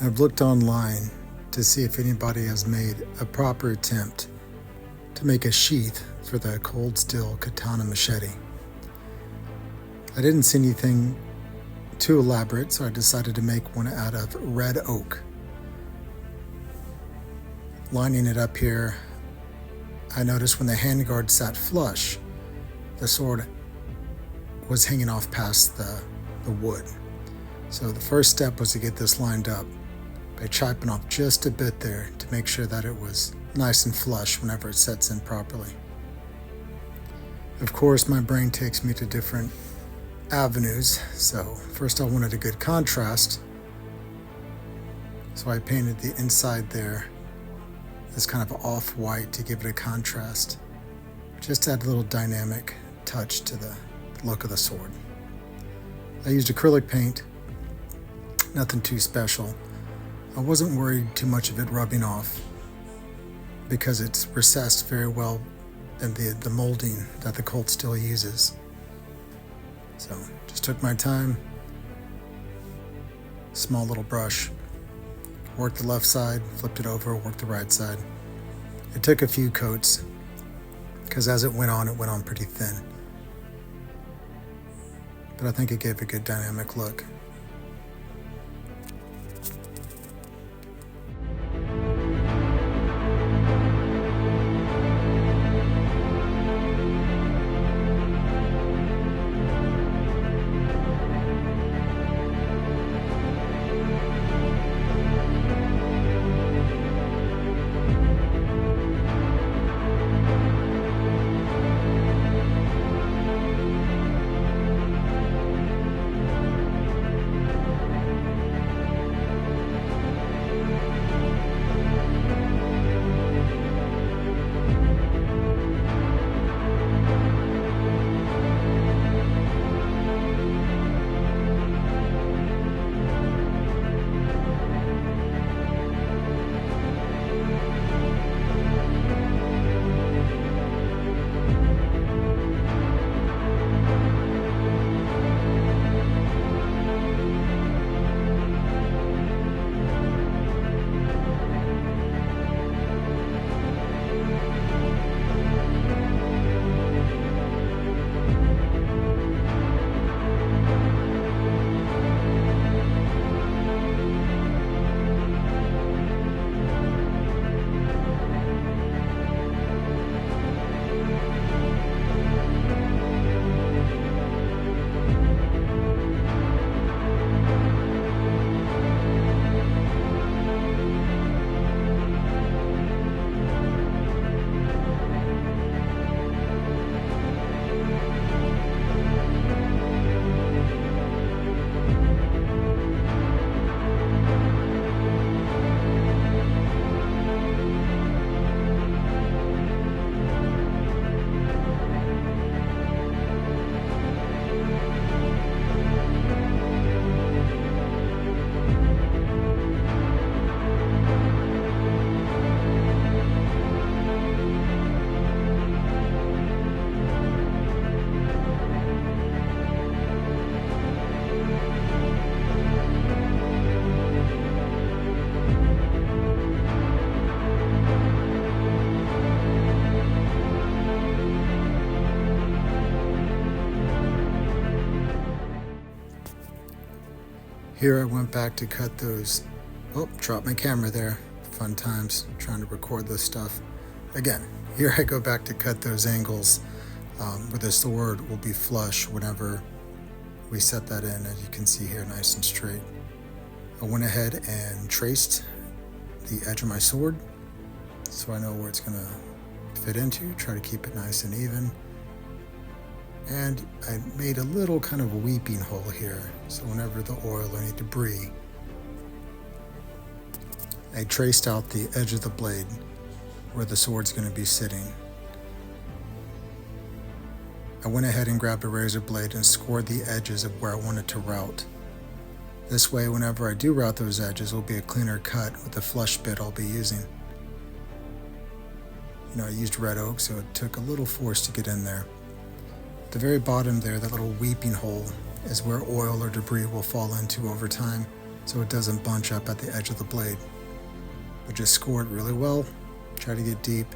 I've looked online to see if anybody has made a proper attempt to make a sheath for the cold steel Katana Machete. I didn't see anything too elaborate, so I decided to make one out of red oak. Lining it up here, I noticed when the handguard sat flush, the sword was hanging off past the wood. So the first step was to get this lined up by chopping off just a bit there to make sure that it was nice and flush whenever it sets in properly. Of course, my brain takes me to different avenues, so first I wanted a good contrast, so I painted the inside there this kind of off-white to give it a contrast, just to add a little dynamic touch to the look of the sword. I used acrylic paint, nothing too special. I wasn't worried too much of it rubbing off because it's recessed very well in the molding that the cold steel uses. So just took my time, small little brush, worked the left side, flipped it over, worked the right side. It took a few coats because as it went on pretty thin. But I think it gave a good dynamic look. Here I went back to cut those. Oh, dropped my camera there. Fun times trying to record this stuff. Again, here I go back to cut those angles where the sword will be flush whenever we set that in, as you can see here, nice and straight. I went ahead and traced the edge of my sword so I know where it's gonna fit into, try to keep it nice and even. And I made a little kind of weeping hole here, so whenever the oil or any debris, I traced out the edge of the blade where the sword's going to be sitting. I went ahead and grabbed a razor blade and scored the edges of where I wanted to route. This way, whenever I do route those edges, it'll be a cleaner cut with the flush bit I'll be using. You know, I used red oak, so it took a little force to get in there. The very bottom there, that little weeping hole, is where oil or debris will fall into over time, so it doesn't bunch up at the edge of the blade. But just score it really well, try to get deep.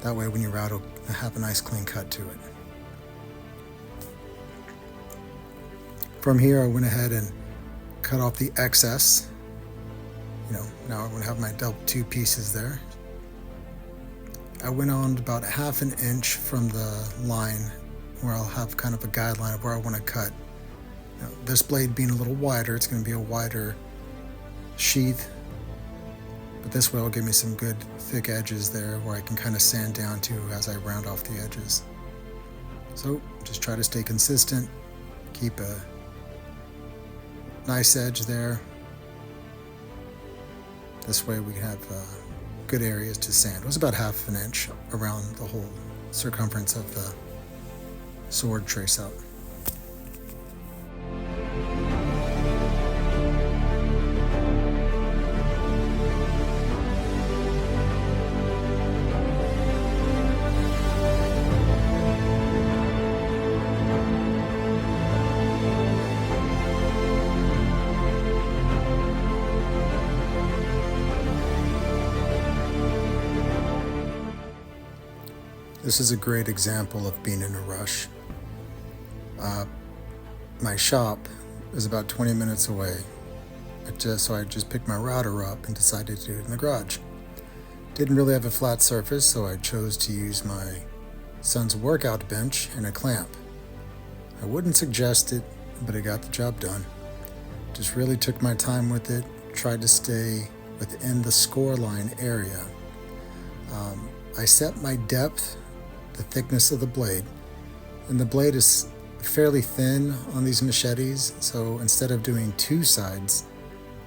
That way when you route, it'll have a nice clean cut to it. From here, I went ahead and cut off the excess. Now I'm going to have my double two pieces there. I went on about 1/2 an inch from the line where I'll have kind of a guideline of where I want to cut. Now, this blade being a little wider, it's going to be a wider sheath, but this way will give me some good thick edges there where I can kind of sand down to as I round off the edges. So just try to stay consistent, keep a nice edge there. This way we can have good areas to sand. It was about 1/2 an inch around the whole circumference of the sword trace out. This is a great example of being in a rush. My shop is about 20 minutes away, so I just picked my router up and decided to do it in the garage. Didn't really have a flat surface, so I chose to use my son's workout bench and a clamp. I wouldn't suggest it, but it got the job done. Just really took my time with it, tried to stay within the score line area. I set my depth, the thickness of the blade, and the blade is fairly thin on these machetes, so instead of doing two sides,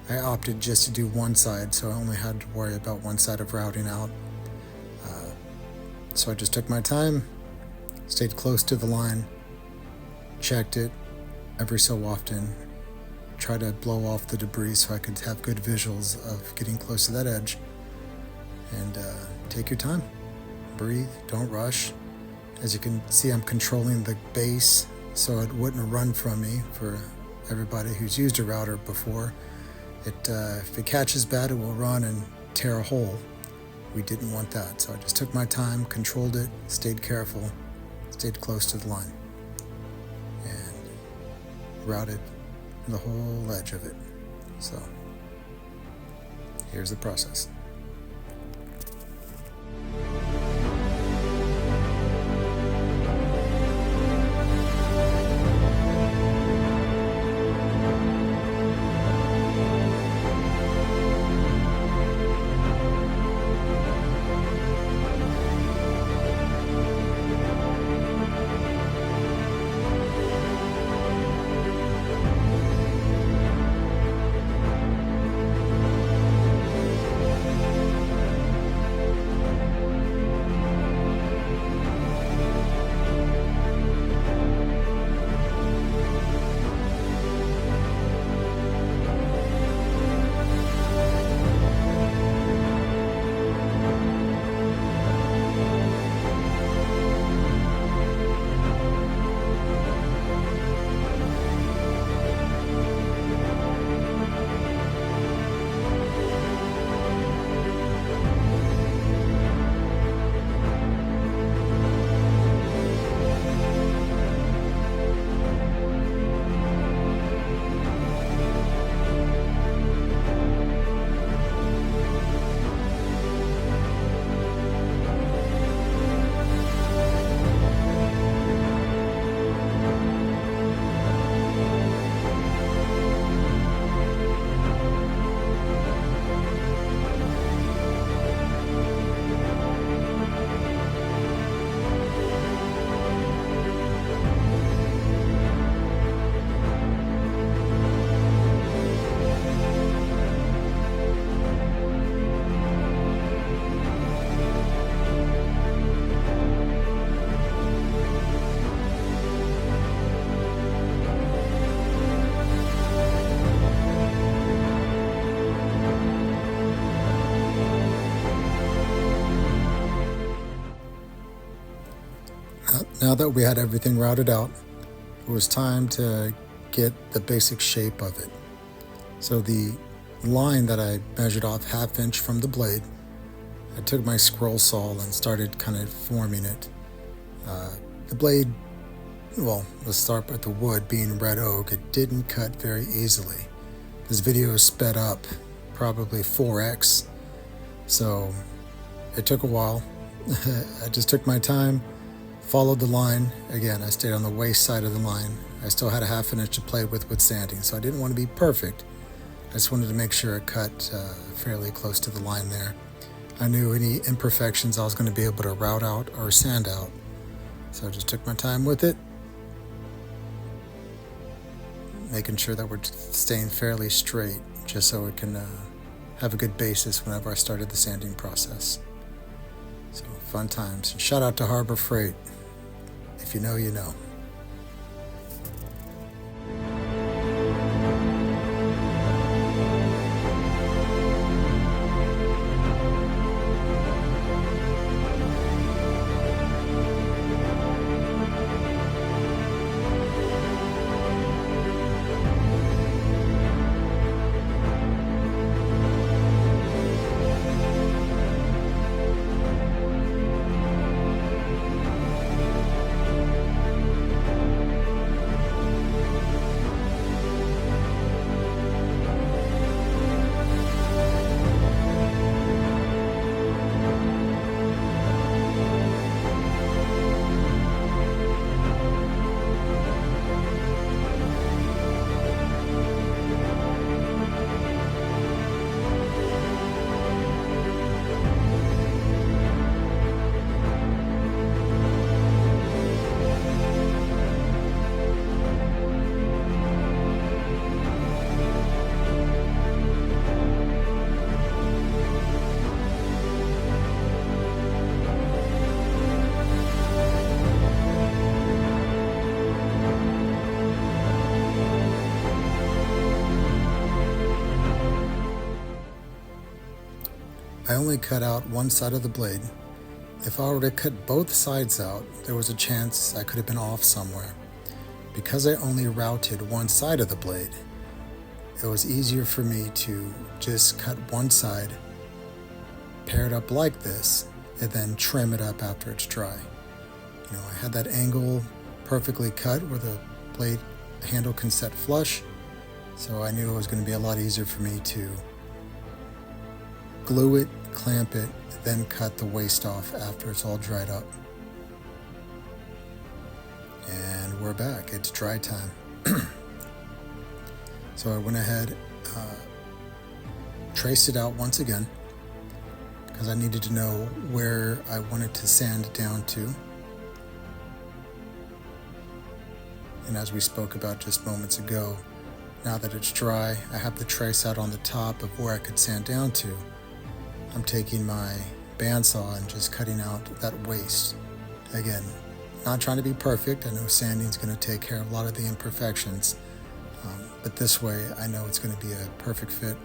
I opted just to do one side, so I only had to worry about one side of routing out. So I just took my time, stayed close to the line, checked it every so often, try to blow off the debris so I could have good visuals of getting close to that edge. And take your time, breathe, don't rush. As you can see, I'm controlling the base so it wouldn't run from me. For everybody who's used a router before, if it catches bad, it will run and tear a hole. We didn't want that, so I just took my time, controlled it, stayed careful, stayed close to the line, and routed the whole edge of it. So here's the process. Now that we had everything routed out, it was time to get the basic shape of it. So the line that I measured off 1/2 inch from the blade, I took my scroll saw and started kind of forming it. The blade, well, let's start with the wood being red oak. It didn't cut very easily. This video is sped up probably 4x, so it took a while. I just took my time, followed the line. Again, I stayed on the waist side of the line. I still had a 1/2 inch to play with sanding, so I didn't want to be perfect. I just wanted to make sure it cut fairly close to the line there. I knew any imperfections I was going to be able to route out or sand out, so I just took my time with it, making sure that we're staying fairly straight, just so it can have a good basis whenever I started the sanding process. So fun times. And shout out to Harbor Freight. If you know, you know. I only cut out one side of the blade. If I were to cut both sides out, there was a chance I could have been off somewhere. Because I only routed one side of the blade, it was easier for me to just cut one side, pair it up like this, and then trim it up after it's dry. You know, I had that angle perfectly cut where the blade handle can set flush, so I knew it was going to be a lot easier for me to glue it, clamp it, then cut the waste off after it's all dried up. And we're back. It's dry time. So I went ahead, traced it out once again, because I needed to know where I wanted to sand down to. And as we spoke about just moments ago, now that it's dry, I have the trace out on the top of where I could sand down to. I'm taking my bandsaw and just cutting out that waste. Again, not trying to be perfect. I know sanding's going to take care of a lot of the imperfections, but this way I know it's going to be a perfect fit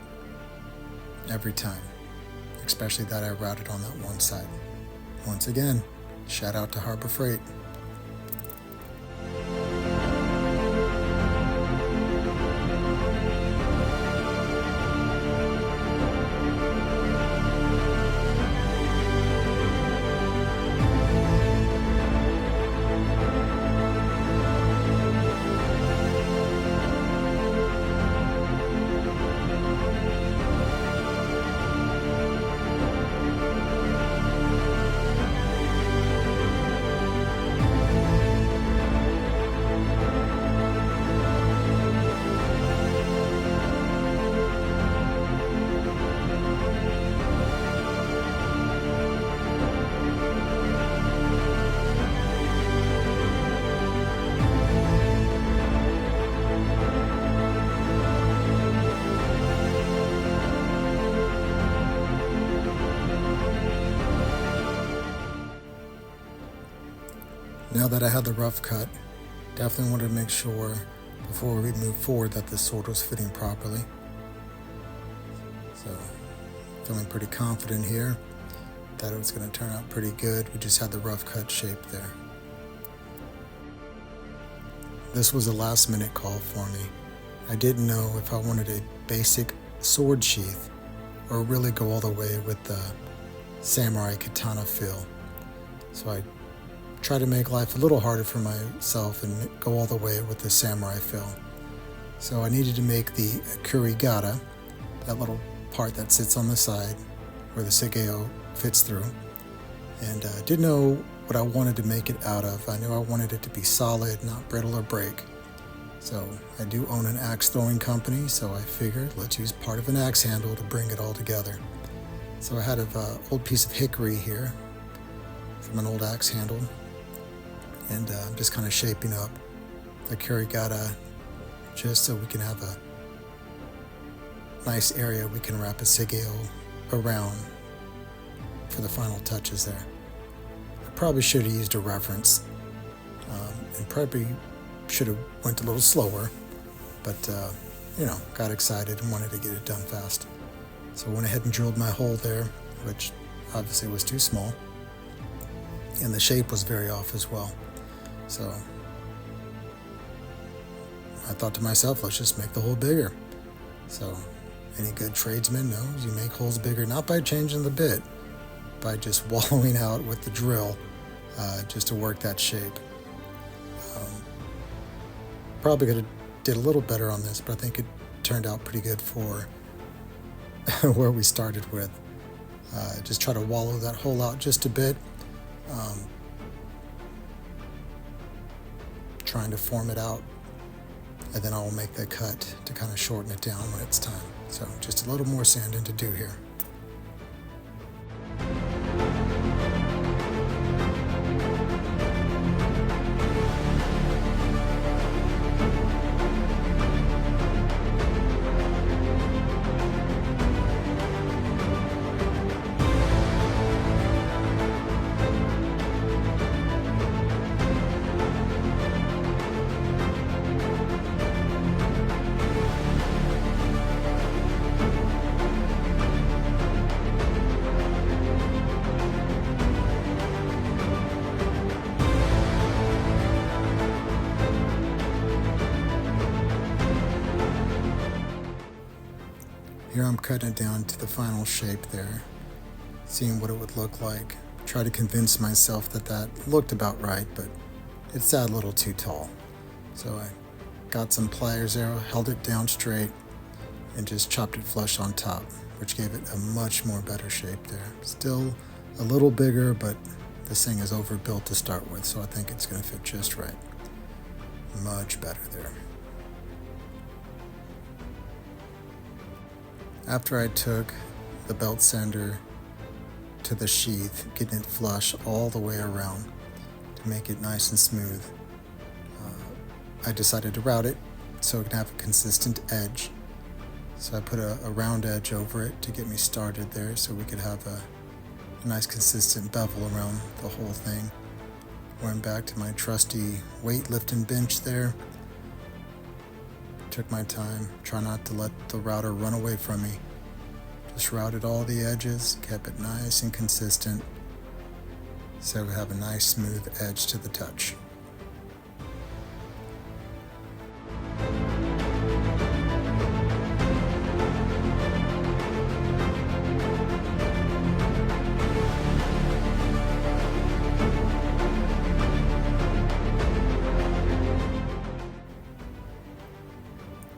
every time, especially that I routed on that one side. Once again, shout out to Harbor Freight. Now that I had the rough cut, definitely wanted to make sure before we move forward that the sword was fitting properly. So, feeling pretty confident here that it was going to turn out pretty good. We just had the rough cut shape there. This was a last minute call for me. I didn't know if I wanted a basic sword sheath or really go all the way with the samurai katana feel. So I tried to make life a little harder for myself and go all the way with the samurai feel. So I needed to make the kurigata, that little part that sits on the side where the Sageo fits through, and didn't know what I wanted to make it out of. I knew I wanted it to be solid, not brittle or break. So I do own an axe throwing company, so I figured let's use part of an axe handle to bring it all together. So I had an old piece of hickory here from an old axe handle, and I'm just kind of shaping up the kurigata just so we can have a nice area we can wrap a Sageo around for the final touches there. I probably should have used a reference and probably should have went a little slower, but got excited and wanted to get it done fast. So I went ahead and drilled my hole there, which obviously was too small, and the shape was very off as well. So I thought to myself, let's just make the hole bigger. So any good tradesman knows you make holes bigger not by changing the bit, by just wallowing out with the drill just to work that shape. Probably could have did a little better on this, but I think it turned out pretty good for where we started with. Just try to wallow that hole out just a bit, trying to form it out, and then I will make the cut to kind of shorten it down when it's time. So just a little more sanding to do here. Here I'm cutting it down to the final shape there, seeing what it would look like. Try to convince myself that that looked about right, but it's a little too tall. So I got some pliers there, held it down straight, and just chopped it flush on top, which gave it a much more better shape there. Still a little bigger, but this thing is overbuilt to start with, so I think it's going to fit just right. Much better there. After I took the belt sander to the sheath, getting it flush all the way around to make it nice and smooth, I decided to route it so it can have a consistent edge. So I put a round edge over it to get me started there so we could have a nice consistent bevel around the whole thing. Went back to my trusty weightlifting bench there. Took my time, try not to let the router run away from me. Just routed all the edges, kept it nice and consistent, so we have a nice smooth edge to the touch.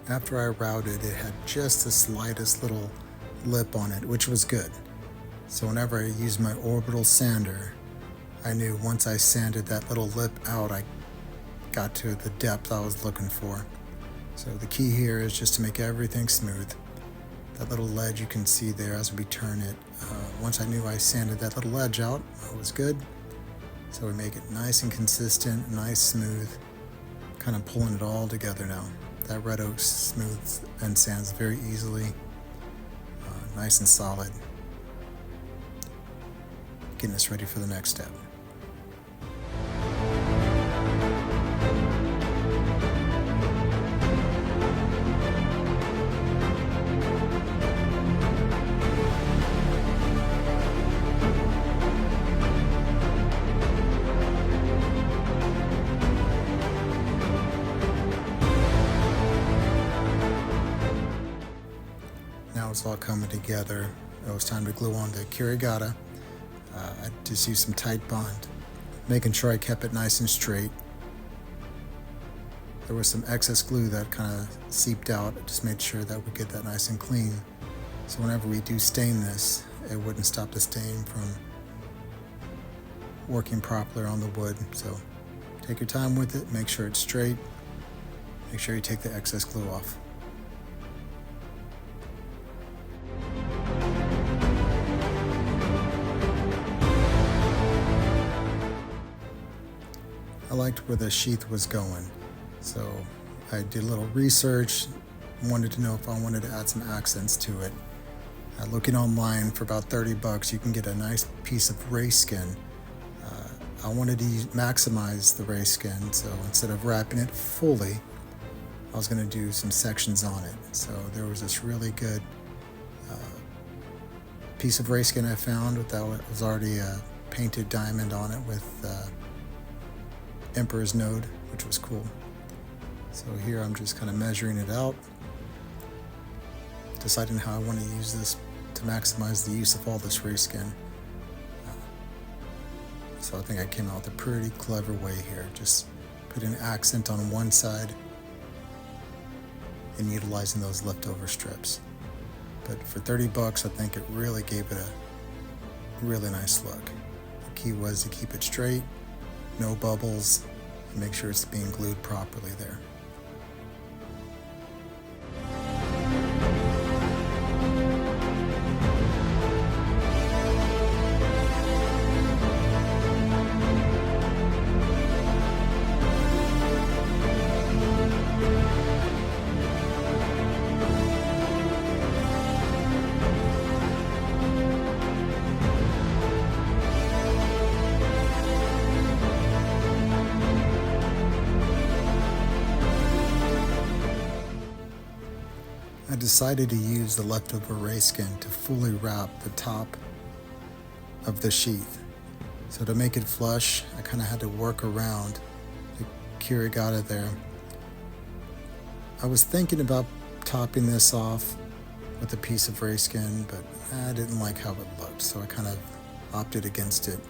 After I routed, it had just the slightest little lip on it, which was good. So whenever I used my orbital sander, I knew once I sanded that little lip out, I got to the depth I was looking for. So the key here is just to make everything smooth. That little ledge you can see there as we turn it. Once I knew I sanded that little ledge out, it was good. So we make it nice and consistent, nice, smooth, kind of pulling it all together now. That red oak smooths and sands very easily, nice and solid. Getting us ready for the next step. was all coming together. It was time to glue on the kurigata. I just used some tight bond, making sure I kept it nice and straight. There was some excess glue that kind of seeped out. I just made sure that we get that nice and clean. So whenever we do stain this, it wouldn't stop the stain from working properly on the wood. So take your time with it, make sure it's straight, make sure you take the excess glue off. I liked where the sheath was going, so I did a little research, wanted to know if I wanted to add some accents to it. Looking online, for about 30 bucks, you can get a nice piece of race skin. I wanted to maximize the race skin, so instead of wrapping it fully, I was going to do some sections on it. So there was this really good piece of race skin I found that was already a painted diamond on it with Emperor's Node, which was cool. So here I'm just kind of measuring it out, deciding how I want to use this to maximize the use of all this race skin. So I think I came out with a pretty clever way here. Just put an accent on one side and utilizing those leftover strips. But for 30 bucks, I think it really gave it a really nice look. The key was to keep it straight, no bubbles, and make sure it's being glued properly there. I decided to use the leftover race skin to fully wrap the top of the sheath. So to make it flush, I kind of had to work around the kurigata there. I was thinking about topping this off with a piece of race skin, but I didn't like how it looked, so I kind of opted against it.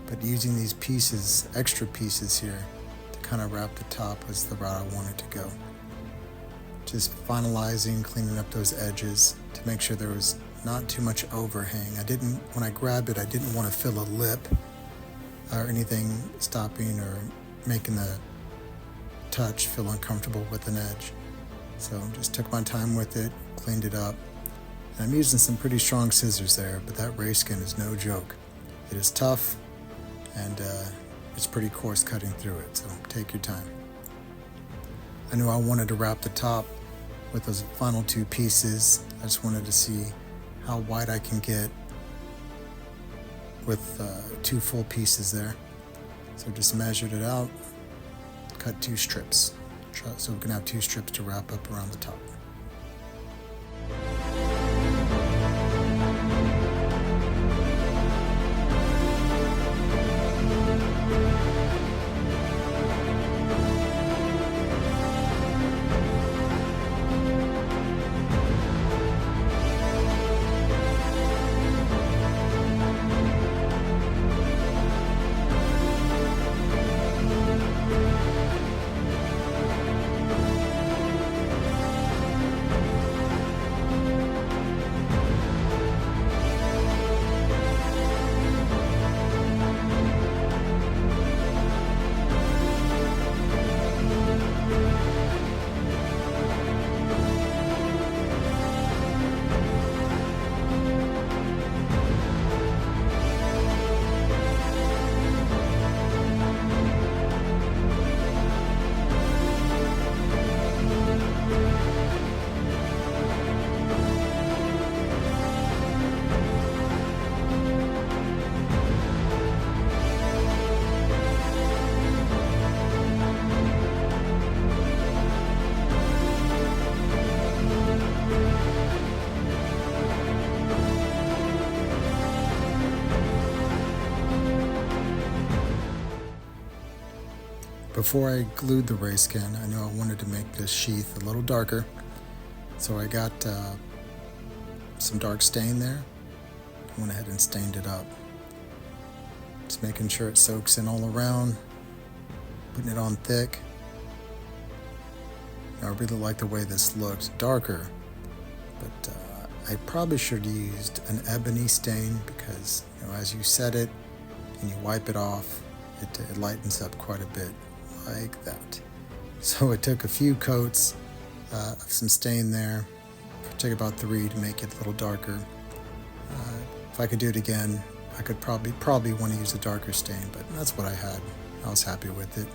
But using these pieces, extra pieces here, to kind of wrap the top was the route I wanted to go. Just finalizing, cleaning up those edges to make sure there was not too much overhang. When I grabbed it, I didn't want to fill a lip or anything stopping or making the touch feel uncomfortable with an edge. So just took my time with it, cleaned it up. And I'm using some pretty strong scissors there, but that race skin is no joke. It is tough and it's pretty coarse cutting through it, so take your time. I knew I wanted to wrap the top with those final two pieces. I just wanted to see how wide I can get with two full pieces there. So just measured it out, cut 2 strips. So we can have 2 strips to wrap up around the top. Before I glued the race skin, I knew I wanted to make this sheath a little darker. So I got some dark stain there. I went ahead and stained it up. Just making sure it soaks in all around, putting it on thick. I really like the way this looks, darker, but I probably should have used an ebony stain because, you know, as you set it and you wipe it off, it lightens up quite a bit, like that. So it took a few coats of some stain there. It took about 3 to make it a little darker. If I could do it again, I could probably want to use a darker stain, but that's what I had. I was happy with it.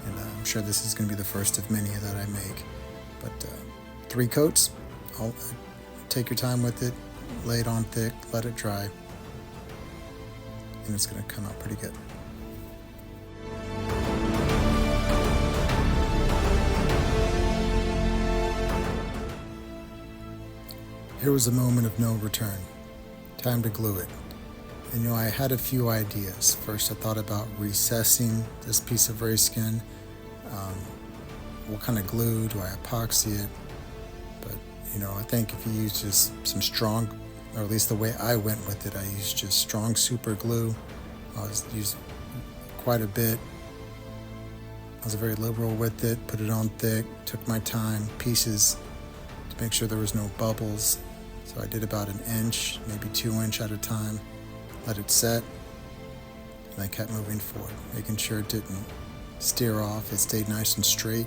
And I'm sure this is going to be the first of many that I make. But 3 coats, take your time with it, lay it on thick, let it dry, and it's going to come out pretty good. Here was a moment of no return. Time to glue it. And you know, I had a few ideas. First, I thought about recessing this piece of race skin. What kind of glue? Do I epoxy it? But you know, I think if you use just some strong, or at least the way I went with it, I used just strong super glue. I used quite a bit. I was very liberal with it. Put it on thick. Took my time. Pieces to make sure there was no bubbles. So I did about 1 inch, maybe 2 inch at a time. Let it set, and I kept moving forward, making sure it didn't steer off. It stayed nice and straight,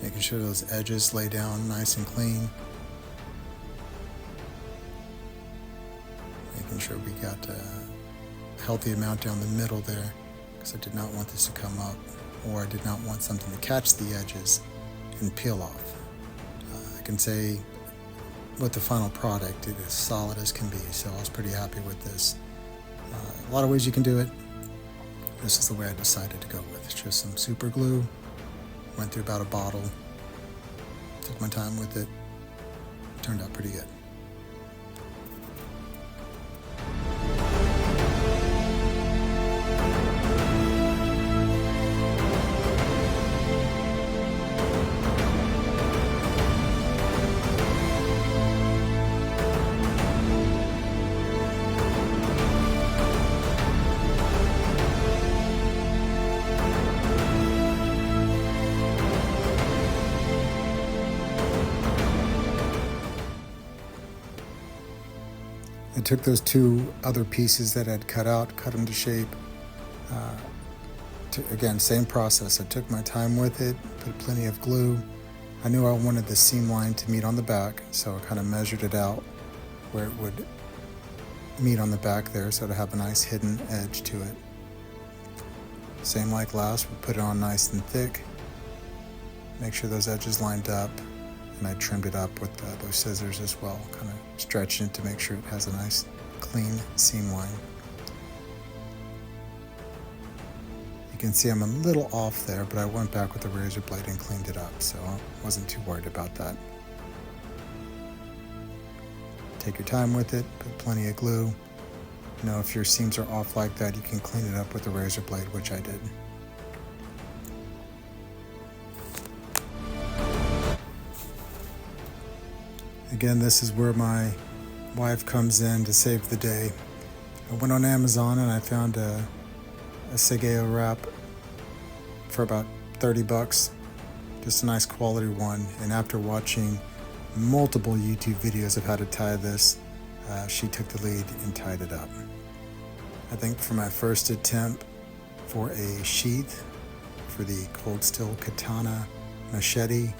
making sure those edges lay down nice and clean, making sure we got a healthy amount down the middle there, because I did not want this to come up, or I did not want something to catch the edges and peel off. I can say with the final product, it is solid as can be, so I was pretty happy with this. A lot of ways you can do it. This is the way I decided to go with. It's just some super glue. Went through about a bottle. Took my time with it. Turned out pretty good. I took those 2 other pieces that I'd cut out, cut them to shape. Again, same process. I took my time with it, put plenty of glue. I knew I wanted the seam line to meet on the back, so I kind of measured it out where it would meet on the back there, so to have a nice hidden edge to it. Same like last, we put it on nice and thick. Make sure those edges lined up. And I trimmed it up with those scissors as well, kind of stretching it to make sure it has a nice clean seam line. You can see I'm a little off there, but I went back with the razor blade and cleaned it up, so I wasn't too worried about that. Take your time with it, put plenty of glue. You know, if your seams are off like that, you can clean it up with the razor blade, which I did. Again, this is where my wife comes in to save the day. I went on Amazon and I found a Sageo wrap for about 30 bucks. Just a nice quality one. And after watching multiple YouTube videos of how to tie this, she took the lead and tied it up. I think for my first attempt for a sheath for the Cold Steel Katana Machete,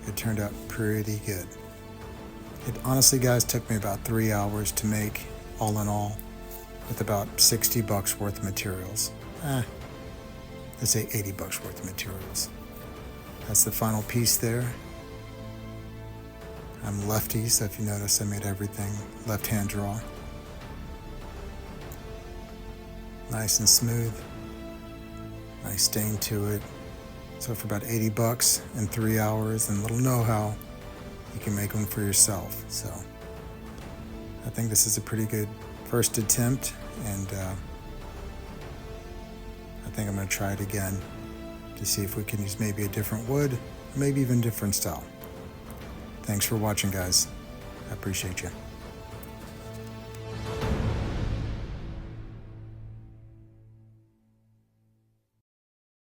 it turned out pretty good. It honestly, guys, took me about 3 hours to make, all in all, with about 60 bucks worth of materials. Let's say 80 bucks worth of materials. That's the final piece there. I'm lefty, so if you notice, I made everything left-hand draw. Nice and smooth. Nice stain to it. So for about 80 bucks in 3 hours and a little know-how, you can make them for yourself. So I think this is a pretty good first attempt, and I think I'm going to try it again to see if we can use maybe a different wood, or maybe even different style. Thanks for watching, guys. I appreciate you.